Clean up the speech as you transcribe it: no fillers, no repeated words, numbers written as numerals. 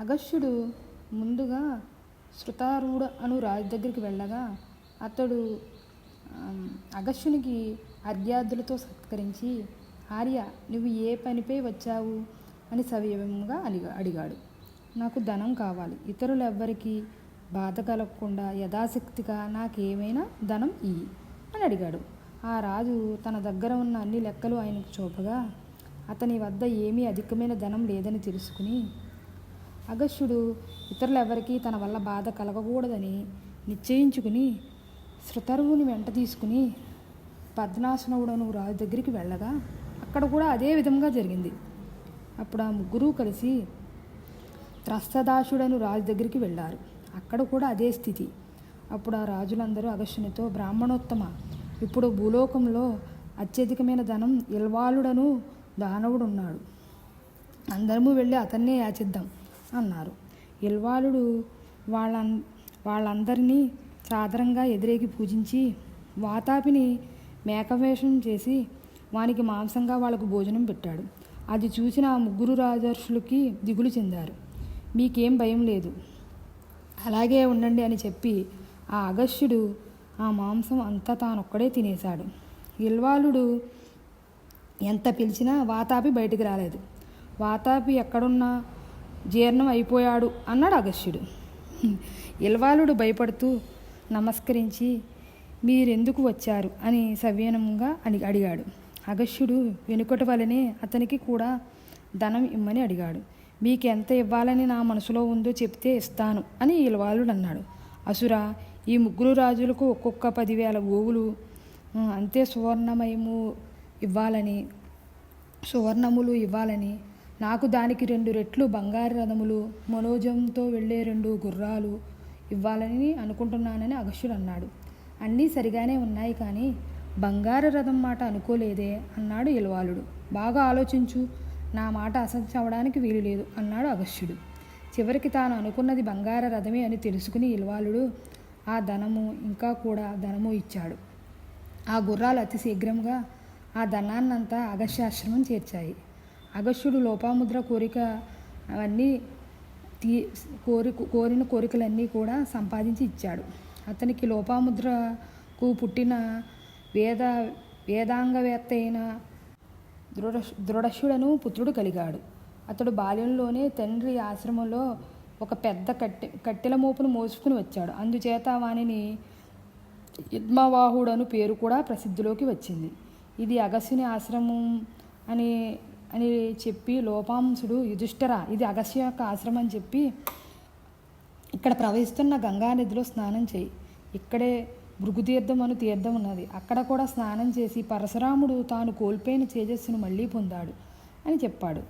అగస్త్యుడు ముందుగా శృతారూఢ అను రాజు దగ్గరికి వెళ్ళగా అతడు అగస్త్యునికి అర్ఘ్యాదులతో సత్కరించి, ఆర్య, నువ్వు ఏ పనిపై వచ్చావు అని సవినయంగా అడిగాడు. నాకు ధనం కావాలి, ఇతరులెవ్వరికీ బాధ కలగకుండా యథాశక్తిగా నాకేమైనా ధనం ఇయ్యి అని అడిగాడు. ఆ రాజు తన దగ్గర ఉన్న అన్ని లెక్కలు ఆయనకు చూపగా అతని వద్ద ఏమీ అధికమైన ధనం లేదని తెలుసుకుని, అగస్త్యుడు ఇతరులెవరికీ తన వల్ల బాధ కలగకూడదని నిశ్చయించుకుని శృతరువుని వెంట తీసుకుని పద్మనాశనుడను రాజు దగ్గరికి వెళ్ళగా అక్కడ కూడా అదే విధంగా జరిగింది. అప్పుడు ఆ ముగ్గురు కలిసి త్రస్తదాసుడను రాజు దగ్గరికి వెళ్ళారు. అక్కడ కూడా అదే స్థితి. అప్పుడు ఆ రాజులందరూ అగస్త్యునితో, బ్రాహ్మణోత్తమ, ఇప్పుడు భూలోకంలో అత్యధికమైన ధనం ఇల్వాలుడను దానవుడున్నాడు, అందరము వెళ్ళి అతన్నే యాచిద్దాం అన్నారు. ఇల్వాలుడు వాళ్ళందరినీ సాదరంగా ఎదురేగి పూజించి వాతాపిని మేకవేషం చేసి వానికి మాంసంగా వాళ్ళకు భోజనం పెట్టాడు. అది చూసిన ఆ ముగ్గురు రాజర్షులకి దిగులు చెందారు. మీకేం భయం లేదు, అలాగే ఉండండి అని చెప్పి ఆ అగస్త్యుడు ఆ మాంసం అంతా తానొక్కడే తినేశాడు. ఇల్వాలుడు ఎంత పిలిచినా వాతాపి బయటికి రాలేదు. వాతాపి ఎక్కడున్నా జీర్ణం అయిపోయాడు అన్నాడు అగస్త్యుడు. ఇల్వాలుడు భయపడుతూ నమస్కరించి, మీరెందుకు వచ్చారు అని సవినయంగా అడిగాడు. అగస్త్యుడు వెనుకటి వలనే అతనికి కూడా ధనం ఇమ్మని అడిగాడు. మీకెంత ఇవ్వాలని నా మనసులో ఉందో చెప్తే ఇస్తాను అని ఇల్వాలుడు అన్నాడు. అసురా, ఈ ముగ్గురు రాజులకు ఒక్కొక్క 10,000 గోవులు అంతే సువర్ణములు ఇవ్వాలని, నాకు దానికి 2 రెట్లు బంగారు రథములు, మనోజంతో వెళ్ళే 2 గుర్రాలు ఇవ్వాలని అనుకుంటున్నానని అగస్త్యుడు అన్నాడు. అన్నీ సరిగానే ఉన్నాయి, కానీ బంగారు రథం మాట అనుకోలేదే అన్నాడు ఇల్వాలుడు. బాగా ఆలోచించు, నా మాట అసత్యం అవడానికి వీలు లేదు అన్నాడు అగస్త్యుడు. చివరికి తాను అనుకున్నది బంగారు రథమే అని తెలుసుకుని ఇల్వాలుడు ఆ ధనము ఇంకా కూడా ధనము ఇచ్చాడు. ఆ గుర్రాలు అతి శీఘ్రంగా ఆ ధనాన్నంతా అగస్త్యాశ్రమం చేర్చాయి. అగస్త్యుడు లోపాముద్ర కోరిక అవన్నీ కోరిన కోరికలన్నీ కూడా సంపాదించి ఇచ్చాడు. అతనికి లోపాముద్రకు పుట్టిన వేదాంగవేత్త అయిన దృఢశుడను పుత్రుడు కలిగాడు. అతడు బాల్యంలోనే తండ్రి ఆశ్రమంలో ఒక పెద్ద కట్టెల మోపును మోసుకుని వచ్చాడు. అందుచేత వానిని యద్మవాహుడను పేరు కూడా ప్రసిద్ధిలోకి వచ్చింది. ఇది అగస్త్యుని ఆశ్రమం అని చెప్పి లోపాంసుడు, యుధిష్ఠిరా, ఇది అగస్త్య యొక్క ఆశ్రమం అని చెప్పి ఇక్కడ ప్రవహిస్తున్న గంగానదిలో స్నానం చేయి. ఇక్కడే భృగుతీర్థం అను తీర్థం ఉన్నది, అక్కడ కూడా స్నానం చేసి పరశురాముడు తాను కోల్పోయిన తేజస్సును మళ్ళీ పొందాడు అని చెప్పాడు.